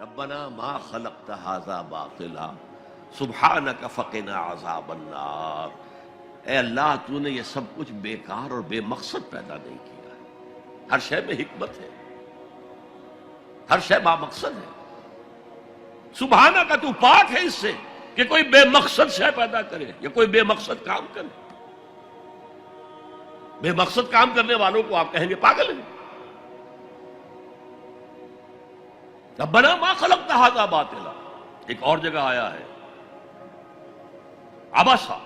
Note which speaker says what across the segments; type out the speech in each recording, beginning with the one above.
Speaker 1: ربنا ما خلقت هذا باطلا سبحانک فقنا عذاب النار۔ اے اللہ، تو نے یہ سب کچھ بیکار اور بے مقصد پیدا نہیں کیا ہے۔ ہر شے میں حکمت ہے، ہر شے با مقصد ہے۔ سبحانک، تو پاک ہے اس سے کہ کوئی بے مقصد شے پیدا کرے یا کوئی بے مقصد کام کرے۔ بے مقصد کام کرنے والوں کو آپ کہیں گے پاگل ہیں۔ ربنا ما خلقت هذا باطلا، ایک اور جگہ آیا ہے عبسا،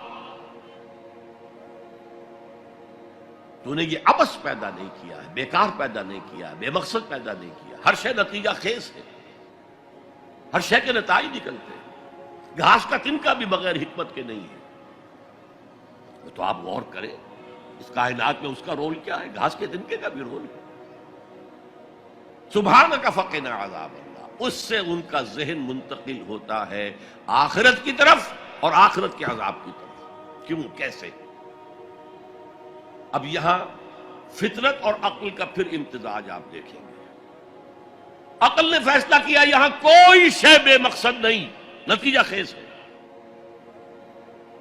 Speaker 1: تو نے یہ عبس پیدا نہیں کیا ہے، بیکار پیدا نہیں کیا ہے، بے مقصد پیدا نہیں کیا۔ ہر شے نتیجہ خیز ہے، ہر شے کے نتائج نکلتے ہیں۔ گھاس کا تنکا بھی بغیر حکمت کے نہیں ہے۔ تو آپ غور کریں اس کائنات میں اس کا رول کیا ہے، گھاس کے تنکے کا بھی رول ہے۔ سبحانک فقنا عذاب اللہ، اس سے ان کا ذہن منتقل ہوتا ہے آخرت کی طرف اور آخرت کے عذاب کی طرف۔ کیوں، کیسے؟ اب یہاں فطرت اور عقل کا پھر امتزاج آپ دیکھیں گے۔ عقل نے فیصلہ کیا یہاں کوئی شے بے مقصد نہیں، نتیجہ خیز ہے۔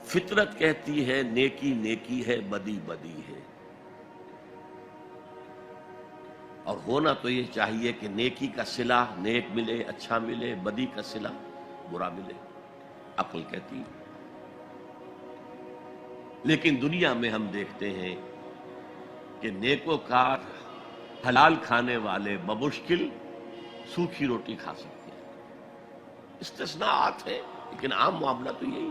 Speaker 1: فطرت کہتی ہے نیکی نیکی ہے، بدی بدی ہے، اور ہونا تو یہ چاہیے کہ نیکی کا صلہ نیک ملے، اچھا ملے، بدی کا صلہ برا ملے۔ عقل کہتی ہے۔ لیکن دنیا میں ہم دیکھتے ہیں کہ نیکوکار حلال کھانے والے بمشکل سوکھی روٹی کھا سکتے ہیں۔ استثناءات ہیں لیکن عام معاملہ تو یہی۔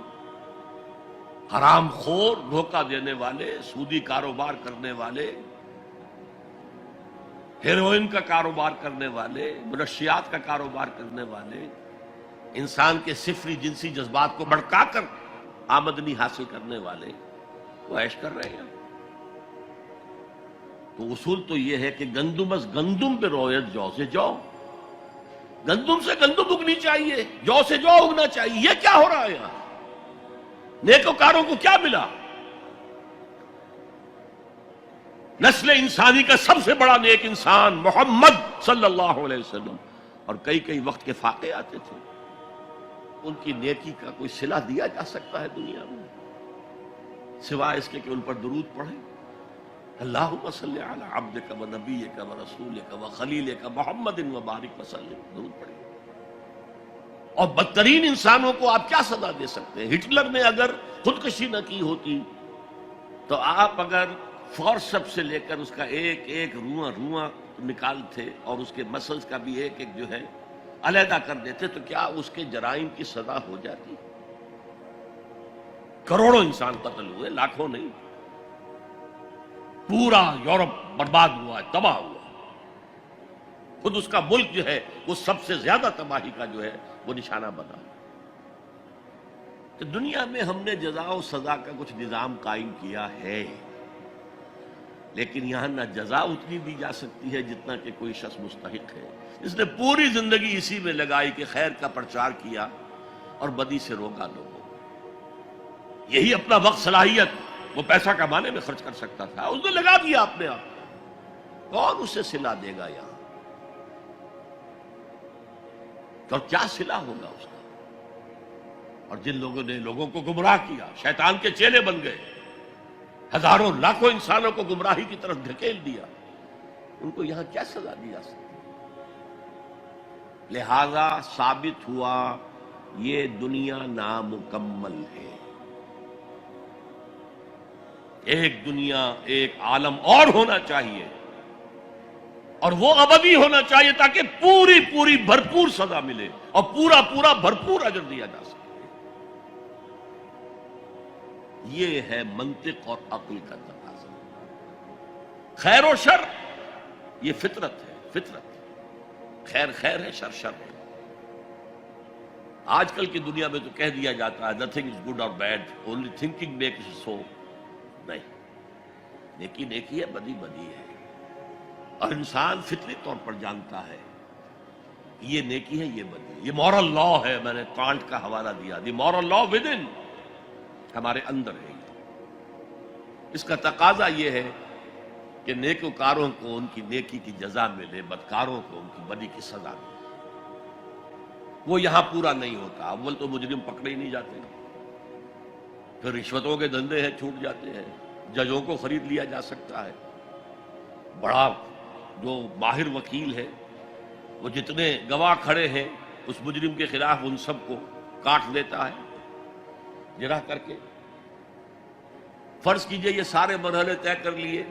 Speaker 1: حرام خور، دھوکہ دینے والے، سودی کاروبار کرنے والے، ہیروئن کا کاروبار کرنے والے، منشیات کا کاروبار کرنے والے، انسان کے صفری جنسی جذبات کو بھڑکا کر آمدنی حاصل کرنے والے، وہ عیش کر رہے ہیں۔ تو اصول تو یہ ہے کہ گندم از گندم پہ رویت جو سے جو، گندم سے گندم اگنی چاہیے، جو سے جو اگنا چاہیے۔ یہ کیا ہو رہا ہے یہاں؟ نیکوکاروں کو کیا ملا؟ نسل انسانی کا سب سے بڑا نیک انسان محمد صلی اللہ علیہ وسلم، اور کئی کئی وقت کے فاقے آتے تھے، ان کی نیکی کا کوئی صلہ دیا جا سکتا ہے دنیا میں سوائے اس کے کہ ان پر درود پڑھیں؟ اللہم صلی علی عبدک و نبیک و رسولک و خلیلک محمد و بارک وسلم، درود پڑھیں۔ اور بدترین انسانوں کو آپ کیا سزا دے سکتے ہیں؟ ہٹلر نے اگر خودکشی نہ کی ہوتی تو آپ اگر فورسپ سے لے کر اس کا ایک ایک رواں رواں نکالتے اور اس کے مسلز کا بھی ایک ایک جو ہے علیحدہ کر دیتے تو کیا اس کے جرائم کی سزا ہو جاتی؟ کروڑوں انسان قتل ہوئے، لاکھوں نہیں۔ پورا یورپ برباد ہوا، تباہ ہوا۔ خود اس کا ملک جو ہے وہ سب سے زیادہ تباہی کا جو ہے وہ نشانہ بنا۔ تو دنیا میں ہم نے جزا و سزا کا کچھ نظام قائم کیا ہے، لیکن یہاں نہ جزا اتنی دی جا سکتی ہے جتنا کہ کوئی شخص مستحق ہے۔ اس نے پوری زندگی اسی میں لگائی کہ خیر کا پرچار کیا اور بدی سے روکا لوگوں کو۔ یہی اپنا وقت، صلاحیت وہ پیسہ کمانے میں خرچ کر سکتا تھا، اس نے لگا دیا اپنے آپ۔ کون اسے صلہ دے گا یہاں؟ اور کیا صلہ ہوگا اس کا؟ اور جن لوگوں نے لوگوں کو گمراہ کیا، شیطان کے چیلے بن گئے، ہزاروں لاکھوں انسانوں کو گمراہی کی طرف دھکیل دیا، ان کو یہاں کیا سزا دی جا سکتی؟ لہذا ثابت ہوا یہ دنیا نامکمل ہے۔ ایک دنیا، ایک عالم اور ہونا چاہیے، اور وہ ابدی ہونا چاہیے تاکہ پوری پوری بھرپور سزا ملے اور پورا پورا بھرپور اجر دیا جا سکے۔ یہ ہے منطق اور عقل کا تقاضا۔ خیر و شر یہ فطرت ہے، فطرت۔ خیر خیر ہے، شر شر ہے۔ آج کل کی دنیا میں تو کہہ دیا جاتا ہے nothing is good or bad, only thinking makes it so۔ نہیں، نیکی نیکی ہے، بدی بدی ہے، اور انسان فطری طور پر جانتا ہے یہ نیکی ہے، یہ بدی ہے۔ یہ مورل لا ہے، میں نے کانٹ کا حوالہ دیا، دی مورل لا ود ان، ہمارے اندر ہے۔ اس کا تقاضا یہ ہے کہ نیکوکاروں کو ان کی نیکی کی جزا ملے، بدکاروں کو ان کی بدی کی سزا ملے۔ وہ یہاں پورا نہیں ہوتا. اول تو مجرم پکڑے ہی نہیں جاتے، پھر رشوتوں کے دھندے ہیں چھوٹ جاتے ہیں، ججوں کو خرید لیا جا سکتا ہے. بڑا جو ماہر وکیل ہے وہ جتنے گواہ کھڑے ہیں اس مجرم کے خلاف ان سب کو کاٹ دیتا ہے جرح کر کے. فرض کیجئے یہ سارے مرحلے طے کر لیے.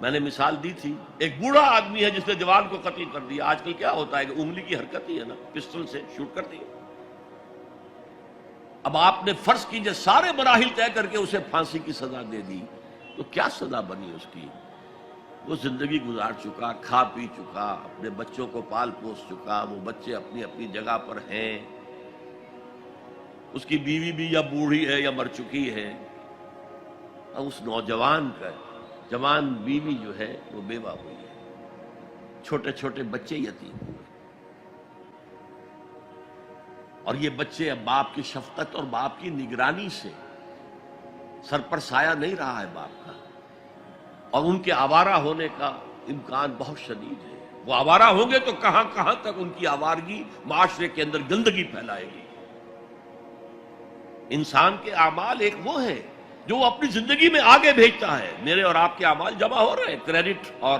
Speaker 1: میں نے مثال دی تھی، ایک بوڑھا آدمی ہے جس نے جوان کو قتل کر دیا. آج کل کیا ہوتا ہے کہ انگلی کی حرکت ہی ہے نا، پسٹل سے شوٹ کر دیا. اب آپ نے فرض کیجئے سارے مراحل طے کر کے اسے پھانسی کی سزا دے دی، تو کیا سزا بنی اس کی؟ وہ زندگی گزار چکا، کھا پی چکا، اپنے بچوں کو پال پوس چکا، وہ بچے اپنی اپنی جگہ پر ہیں، اس کی بیوی بھی یا بوڑھی ہے یا مر چکی ہے، اور اس نوجوان کا جوان بیوی جو ہے وہ بیوہ ہوئی ہے، چھوٹے چھوٹے بچے یتیم ہوئے. اور یہ بچے اب باپ کی شفقت اور باپ کی نگرانی سے سر پر سایہ نہیں رہا ہے باپ کا، اور ان کے آوارہ ہونے کا امکان بہت شدید ہے. وہ آوارہ ہوں گے تو کہاں کہاں تک ان کی آوارگی معاشرے کے اندر گندگی پھیلائے گی. انسان کے اعمال ایک وہ ہے جو وہ اپنی زندگی میں آگے بھیجتا ہے. میرے اور آپ کے اعمال جمع ہو رہے ہیں، کریڈٹ اور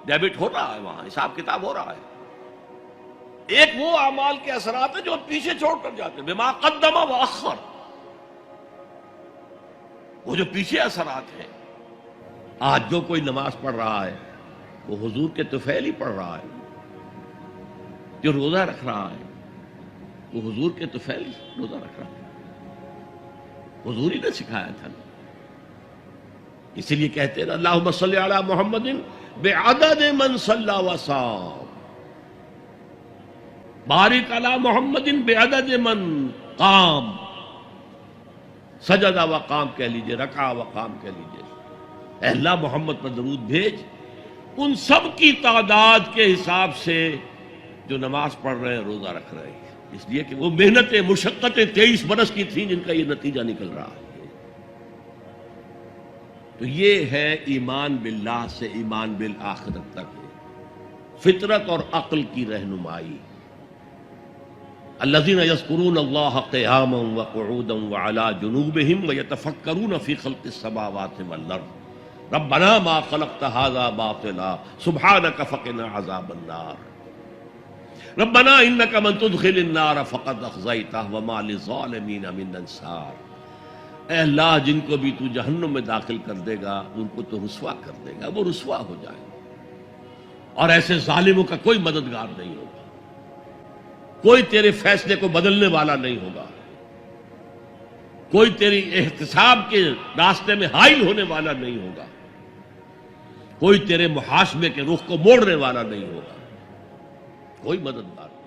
Speaker 1: ڈیبٹ ہو رہا ہے، وہاں حساب کتاب ہو رہا ہے. ایک وہ اعمال کے اثرات ہیں جو پیچھے چھوڑ کر جاتے ہیں، بما قدم و اخر. وہ جو پیچھے اثرات ہیں. آج جو کوئی نماز پڑھ رہا ہے وہ حضور کے طفیل ہی پڑھ رہا ہے، جو روزہ رکھ رہا ہے وہ حضور کے طفیل ہی روزہ رکھ رہا ہے. حضور ہی نے سکھایا تھا. اسی لیے کہتے ہیں اللہم صلی علی محمد بعدد من صلی وصام، بارک علی محمد بعدد من قام. سجد و قام کہہ لیجئے، رکع و قام کہہ لیجئے. اے اللہ محمد پر درود بھیج ان سب کی تعداد کے حساب سے جو نماز پڑھ رہے ہیں، روزہ رکھ رہے ہیں. اس لیے کہ وہ محنتیں مشقتیں 23 برس کی تھیں جن کا یہ نتیجہ نکل رہا ہے. تو یہ ہے ایمان باللہ سے ایمان بالآخرت تک فطرت اور عقل کی رہنمائی. الذین یذکرون اللہ قیاما وقعودا وعلی جنوبہم ویتفکرون فی خلق السماوات والارض ربنا ما خلقت هذا باطلا سبحانک فقنا عذاب النار ربنا انک من تدخل النار فقد اخزیتہ وما للظالمین من انصار. اے اللہ جن کو بھی تو جہنم میں داخل کر دے گا ان کو تو رسوا کر دے گا، وہ رسوا ہو جائے، اور ایسے ظالموں کا کوئی مددگار نہیں ہوگا، کوئی تیرے فیصلے کو بدلنے والا نہیں ہوگا، کوئی تیری احتساب کے راستے میں حائل ہونے والا نہیں ہوگا، کوئی تیرے محاسبے کے رخ کو موڑنے والا نہیں ہوگا، کوئی مددگار نہیں.